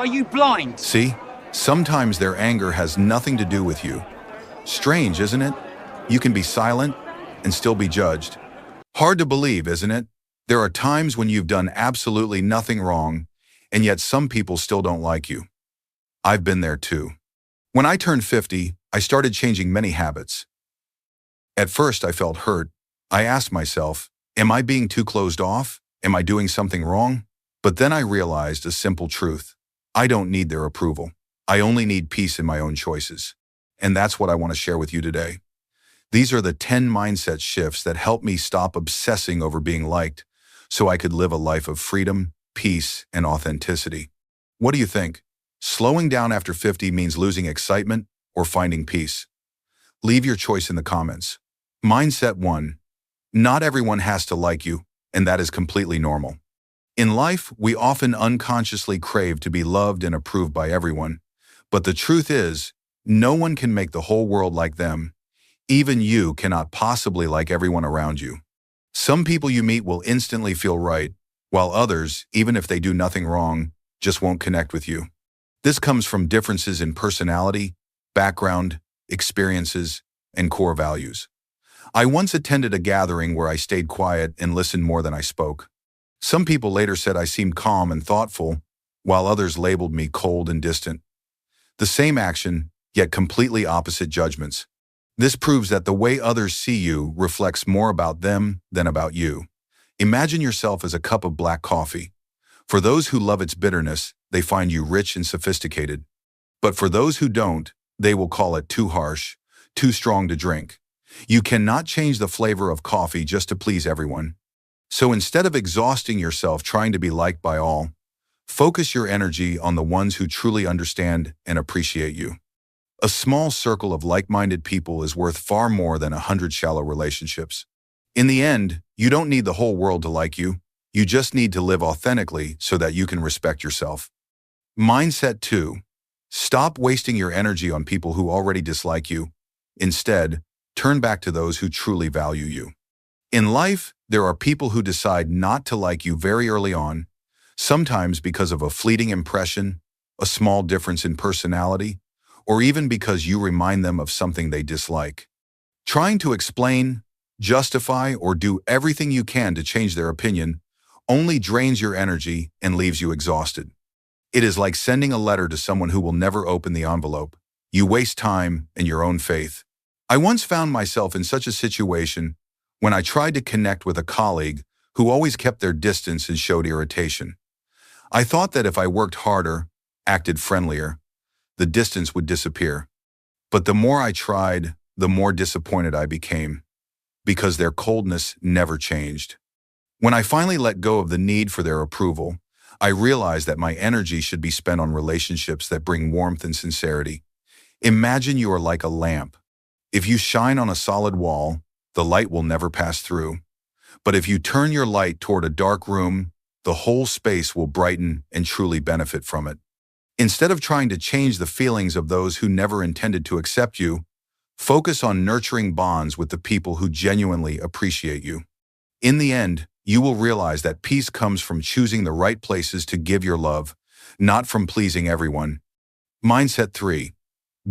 Are you blind? See? Sometimes their anger has nothing to do with you. Strange, isn't it? You can be silent and still be judged. Hard to believe, isn't it? There are times when you've done absolutely nothing wrong, and yet some people still don't like you. I've been there too. When I turned 50, I started changing many habits. At first, I felt hurt. I asked myself, am I being too closed off? Am I doing something wrong? But then I realized a simple truth. I don't need their approval. I only need peace in my own choices. And that's what I want to share with you today. These are the 10 mindset shifts that help me stop obsessing over being liked so I could live a life of freedom, peace, and authenticity. What do you think? Slowing down after 50 means losing excitement or finding peace? Leave your choice in the comments. Mindset 1. Not everyone has to like you, and that is completely normal. In life, we often unconsciously crave to be loved and approved by everyone. But the truth is, no one can make the whole world like them. Even you cannot possibly like everyone around you. Some people you meet will instantly feel right, while others, even if they do nothing wrong, just won't connect with you. This comes from differences in personality, background, experiences, and core values. I once attended a gathering where I stayed quiet and listened more than I spoke. Some people later said I seemed calm and thoughtful, while others labeled me cold and distant. The same action, yet completely opposite judgments. This proves that the way others see you reflects more about them than about you. Imagine yourself as a cup of black coffee. For those who love its bitterness, they find you rich and sophisticated. But for those who don't, they will call it too harsh, too strong to drink. You cannot change the flavor of coffee just to please everyone. So instead of exhausting yourself trying to be liked by all, focus your energy on the ones who truly understand and appreciate you. A small circle of like-minded people is worth far more than 100 shallow relationships. In the end, you don't need the whole world to like you. You just need to live authentically so that you can respect yourself. Mindset 2. Stop wasting your energy on people who already dislike you. Instead, turn back to those who truly value you. In life, there are people who decide not to like you very early on, sometimes because of a fleeting impression, a small difference in personality, or even because you remind them of something they dislike. Trying to explain, justify, or do everything you can to change their opinion only drains your energy and leaves you exhausted. It is like sending a letter to someone who will never open the envelope. You waste time and your own faith. I once found myself in such a situation when I tried to connect with a colleague who always kept their distance and showed irritation. I thought that if I worked harder, acted friendlier, the distance would disappear. But the more I tried, the more disappointed I became, because their coldness never changed. When I finally let go of the need for their approval, I realized that my energy should be spent on relationships that bring warmth and sincerity. Imagine you are like a lamp. If you shine on a solid wall, the light will never pass through. But if you turn your light toward a dark room, the whole space will brighten and truly benefit from it. Instead of trying to change the feelings of those who never intended to accept you, focus on nurturing bonds with the people who genuinely appreciate you. In the end, you will realize that peace comes from choosing the right places to give your love, not from pleasing everyone. Mindset 3.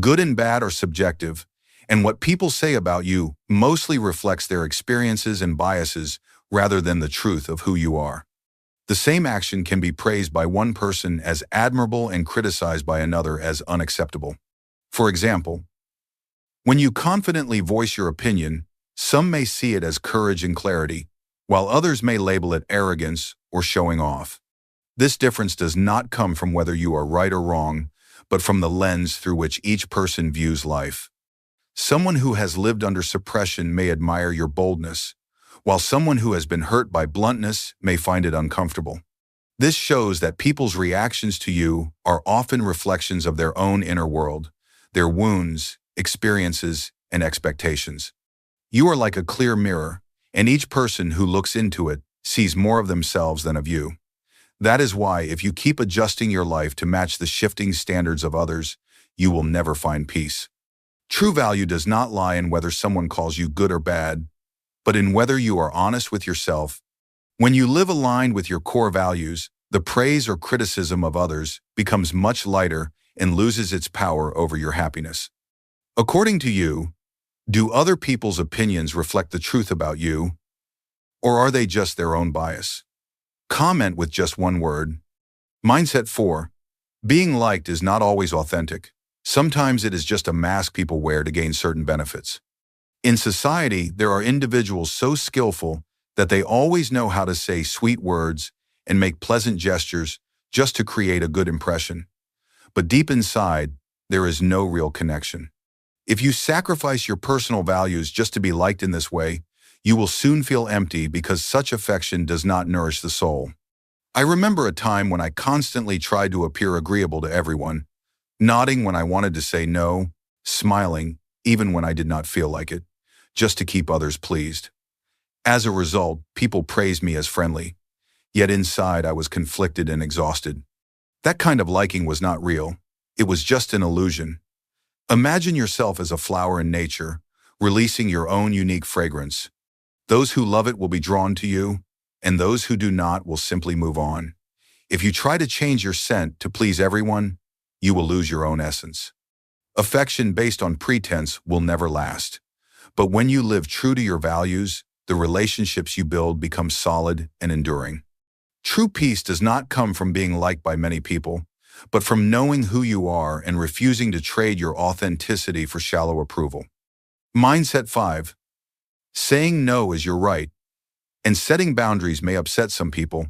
Good and bad are subjective, and what people say about you mostly reflects their experiences and biases rather than the truth of who you are. The same action can be praised by one person as admirable and criticized by another as unacceptable. For example, when you confidently voice your opinion, some may see it as courage and clarity, while others may label it arrogance or showing off. This difference does not come from whether you are right or wrong, but from the lens through which each person views life. Someone who has lived under suppression may admire your boldness, while someone who has been hurt by bluntness may find it uncomfortable. This shows that people's reactions to you are often reflections of their own inner world, their wounds, experiences, and expectations. You are like a clear mirror, and each person who looks into it sees more of themselves than of you. That is why, if you keep adjusting your life to match the shifting standards of others, you will never find peace. True value does not lie in whether someone calls you good or bad, but in whether you are honest with yourself. When you live aligned with your core values, The praise or criticism of others becomes much lighter and loses its power over your happiness. According to you, do other people's opinions reflect the truth about you, or are they just their own bias? Comment with just one word. Mindset 4. Being liked is not always authentic. Sometimes it is just a mask people wear to gain certain benefits. In society, there are individuals so skillful that they always know how to say sweet words and make pleasant gestures just to create a good impression. But deep inside, there is no real connection. If you sacrifice your personal values just to be liked in this way, you will soon feel empty because such affection does not nourish the soul. I remember a time when I constantly tried to appear agreeable to everyone, nodding when I wanted to say no, smiling even when I did not feel like it, just to keep others pleased. As a result, people praised me as friendly, yet inside I was conflicted and exhausted. That kind of liking was not real. It was just an illusion. Imagine yourself as a flower in nature, releasing your own unique fragrance. Those who love it will be drawn to you, and those who do not will simply move on. If you try to change your scent to please everyone, you will lose your own essence. Affection based on pretense will never last. But when you live true to your values, the relationships you build become solid and enduring. True peace does not come from being liked by many people, but from knowing who you are and refusing to trade your authenticity for shallow approval. Mindset 5. Saying no is your right, and setting boundaries may upset some people,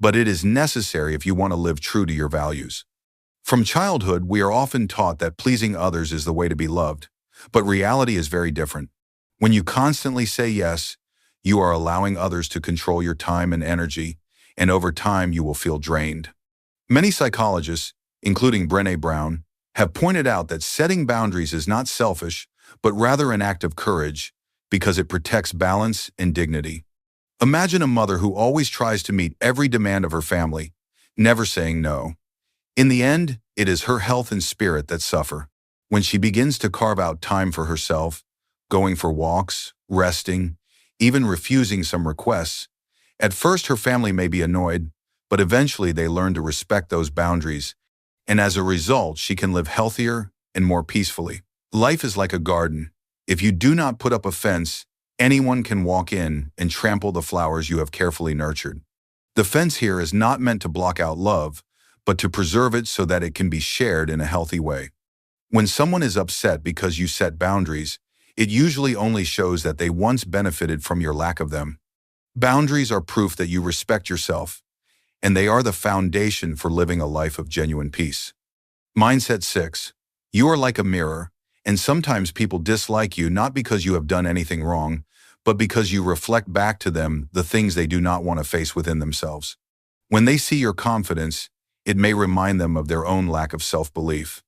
but it is necessary if you want to live true to your values. From childhood, we are often taught that pleasing others is the way to be loved, but reality is very different. When you constantly say yes, you are allowing others to control your time and energy, and over time you will feel drained. Many psychologists, including Brené Brown, have pointed out that setting boundaries is not selfish, but rather an act of courage because it protects balance and dignity. Imagine a mother who always tries to meet every demand of her family, never saying no. In the end, it is her health and spirit that suffer. When she begins to carve out time for herself, going for walks, resting, even refusing some requests, at first her family may be annoyed, but eventually they learn to respect those boundaries, and as a result, she can live healthier and more peacefully. Life is like a garden. If you do not put up a fence, anyone can walk in and trample the flowers you have carefully nurtured. The fence here is not meant to block out love, but to preserve it so that it can be shared in a healthy way. When someone is upset because you set boundaries, it usually only shows that they once benefited from your lack of them. Boundaries are proof that you respect yourself, and they are the foundation for living a life of genuine peace. Mindset 6. You are like a mirror, and sometimes people dislike you not because you have done anything wrong, but because you reflect back to them the things they do not want to face within themselves. When they see your confidence, it may remind them of their own lack of self-belief.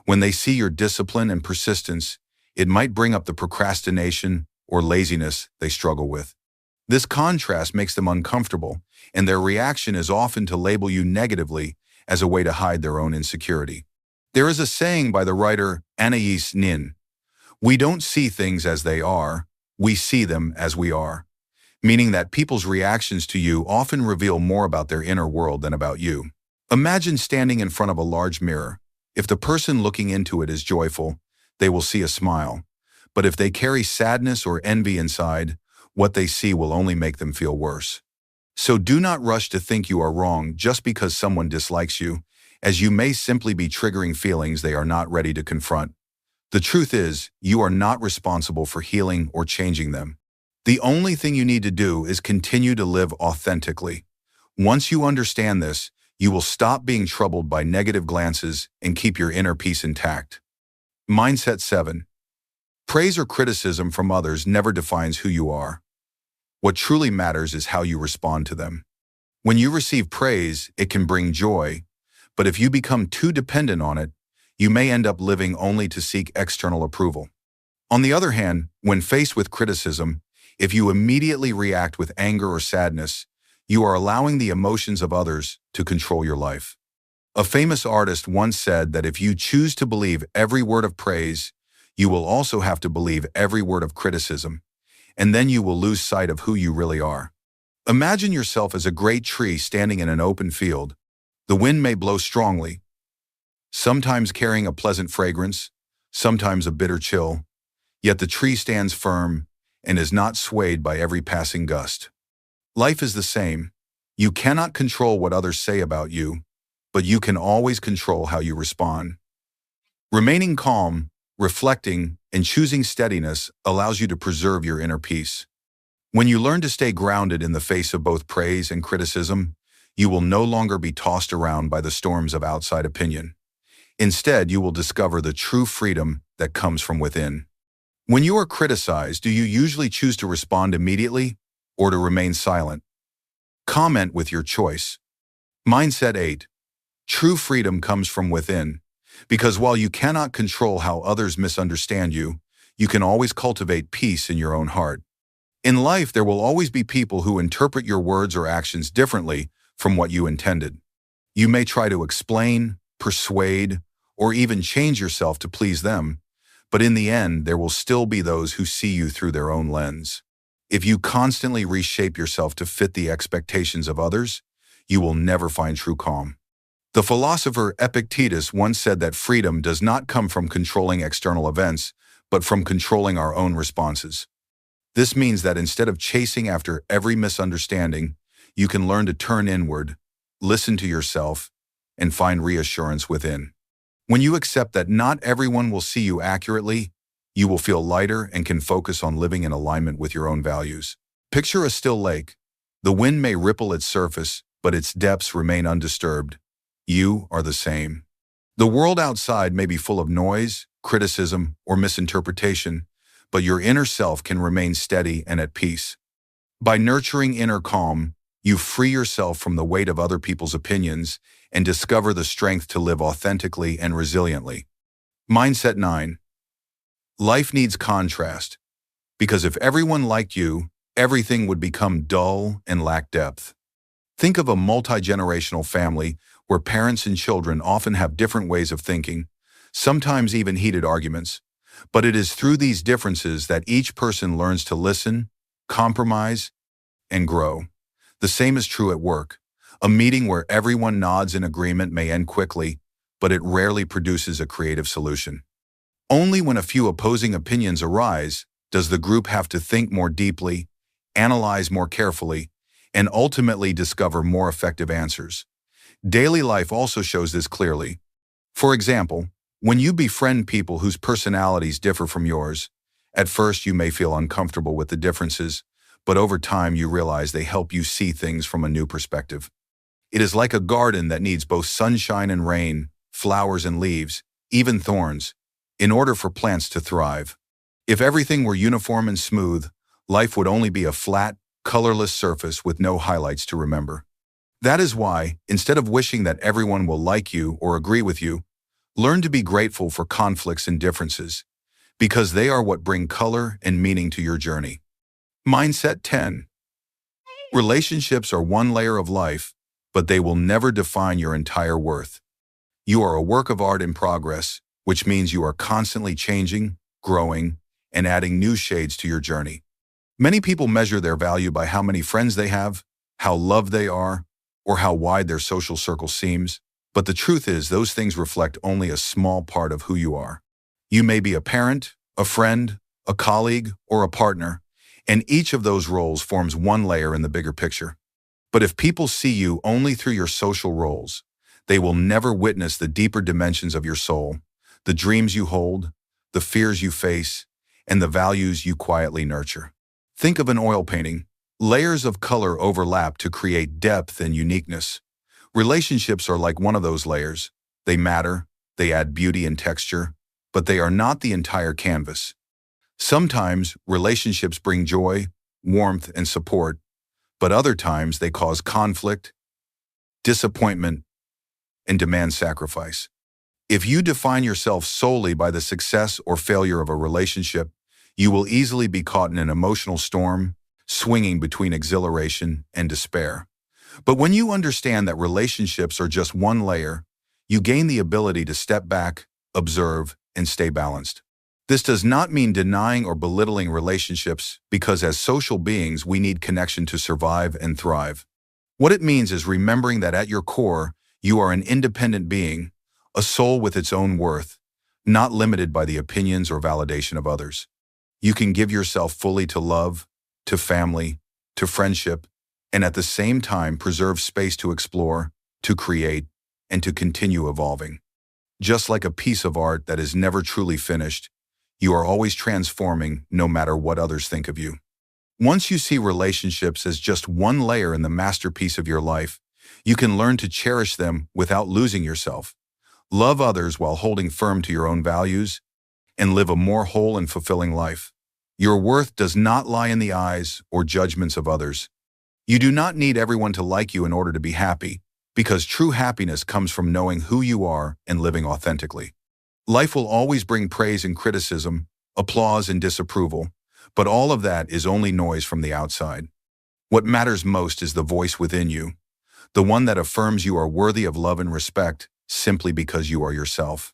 When they see your discipline and persistence, it might bring up the procrastination or laziness they struggle with. This contrast makes them uncomfortable, and their reaction is often to label you negatively as a way to hide their own insecurity. There is a saying by the writer Anais Nin, "We don't see things as they are, we see them as we are," meaning that people's reactions to you often reveal more about their inner world than about you. Imagine standing in front of a large mirror. If the person looking into it is joyful, they will see a smile. But if they carry sadness or envy inside, what they see will only make them feel worse. So do not rush to think you are wrong just because someone dislikes you, as you may simply be triggering feelings they are not ready to confront. The truth is, you are not responsible for healing or changing them. The only thing you need to do is continue to live authentically. Once you understand this, you will stop being troubled by negative glances and keep your inner peace intact. Mindset 7. Praise or criticism from others never defines who you are. What truly matters is how you respond to them. When you receive praise, it can bring joy, but if you become too dependent on it, you may end up living only to seek external approval. On the other hand, when faced with criticism, if you immediately react with anger or sadness, you are allowing the emotions of others to control your life. A famous artist once said that if you choose to believe every word of praise, you will also have to believe every word of criticism, and then you will lose sight of who you really are. Imagine yourself as a great tree standing in an open field. The wind may blow strongly, sometimes carrying a pleasant fragrance, sometimes a bitter chill, yet the tree stands firm and is not swayed by every passing gust. Life is the same. You cannot control what others say about you, but you can always control how you respond. Remaining calm, reflecting, and choosing steadiness allows you to preserve your inner peace. When you learn to stay grounded in the face of both praise and criticism, you will no longer be tossed around by the storms of outside opinion. Instead, you will discover the true freedom that comes from within. When you are criticized, do you usually choose to respond immediately or to remain silent? Comment with your choice. Mindset 8. True freedom comes from within, because while you cannot control how others misunderstand you, you can always cultivate peace in your own heart. In life, there will always be people who interpret your words or actions differently from what you intended. You may try to explain, persuade, or even change yourself to please them, but in the end, there will still be those who see you through their own lens. If you constantly reshape yourself to fit the expectations of others, you will never find true calm. The philosopher Epictetus once said that freedom does not come from controlling external events, but from controlling our own responses. This means that instead of chasing after every misunderstanding, you can learn to turn inward, listen to yourself, and find reassurance within. When you accept that not everyone will see you accurately, you will feel lighter and can focus on living in alignment with your own values. Picture a still lake. The wind may ripple its surface, but its depths remain undisturbed. You are the same. The world outside may be full of noise, criticism, or misinterpretation, but your inner self can remain steady and at peace. By nurturing inner calm, you free yourself from the weight of other people's opinions and discover the strength to live authentically and resiliently. Mindset 9. Life needs contrast, because if everyone liked you, everything would become dull and lack depth. Think of a multi-generational family where parents and children often have different ways of thinking, sometimes even heated arguments. But it is through these differences that each person learns to listen, compromise, and grow. The same is true at work. A meeting where everyone nods in agreement may end quickly, but it rarely produces a creative solution. Only when a few opposing opinions arise does the group have to think more deeply, analyze more carefully, and ultimately discover more effective answers. Daily life also shows this clearly. For example, when you befriend people whose personalities differ from yours, at first you may feel uncomfortable with the differences, but over time you realize they help you see things from a new perspective. It is like a garden that needs both sunshine and rain, flowers and leaves, even thorns, in order for plants to thrive. If everything were uniform and smooth, life would only be a flat, colorless surface with no highlights to remember. That is why, instead of wishing that everyone will like you or agree with you, learn to be grateful for conflicts and differences, because they are what bring color and meaning to your journey. Mindset 10. Relationships are one layer of life, but they will never define your entire worth. You are a work of art in progress, which means you are constantly changing, growing, and adding new shades to your journey. Many people measure their value by how many friends they have, how loved they are, or how wide their social circle seems. But the truth is, those things reflect only a small part of who you are. You may be a parent, a friend, a colleague, or a partner, and each of those roles forms one layer in the bigger picture. But if people see you only through your social roles, they will never witness the deeper dimensions of your soul, the dreams you hold, the fears you face, and the values you quietly nurture. Think of an oil painting. Layers of color overlap to create depth and uniqueness. Relationships are like one of those layers. They matter, they add beauty and texture, but they are not the entire canvas. Sometimes relationships bring joy, warmth, and support, but other times they cause conflict, disappointment, and demand sacrifice. If you define yourself solely by the success or failure of a relationship, you will easily be caught in an emotional storm, swinging between exhilaration and despair. But when you understand that relationships are just one layer, you gain the ability to step back, observe, and stay balanced. This does not mean denying or belittling relationships because as social beings, we need connection to survive and thrive. What it means is remembering that at your core, you are an independent being, a soul with its own worth, not limited by the opinions or validation of others. You can give yourself fully to love, to family, to friendship, and at the same time preserve space to explore, to create, and to continue evolving. Just like a piece of art that is never truly finished, you are always transforming no matter what others think of you. Once you see relationships as just one layer in the masterpiece of your life, you can learn to cherish them without losing yourself. Love others while holding firm to your own values, and live a more whole and fulfilling life. Your worth does not lie in the eyes or judgments of others. You do not need everyone to like you in order to be happy, because true happiness comes from knowing who you are and living authentically. Life will always bring praise and criticism, applause and disapproval, but all of that is only noise from the outside. What matters most is the voice within you, the one that affirms you are worthy of love and respect simply because you are yourself.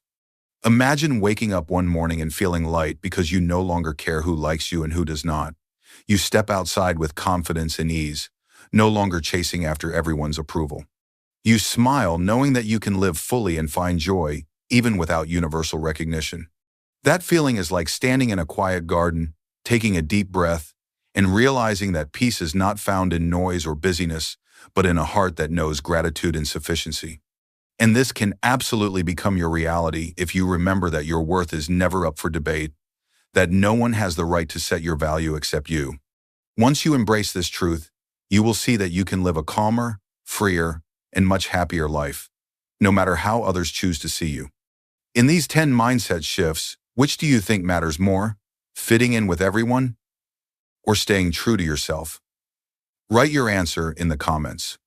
Imagine waking up one morning and feeling light because you no longer care who likes you and who does not. You step outside with confidence and ease, no longer chasing after everyone's approval. You smile knowing that you can live fully and find joy, even without universal recognition. That feeling is like standing in a quiet garden, taking a deep breath, and realizing that peace is not found in noise or busyness, but in a heart that knows gratitude and sufficiency. And this can absolutely become your reality if you remember that your worth is never up for debate, that no one has the right to set your value except you. Once you embrace this truth, you will see that you can live a calmer, freer, and much happier life, no matter how others choose to see you. In these 10 mindset shifts, which do you think matters more, fitting in with everyone, or staying true to yourself? Write your answer in the comments.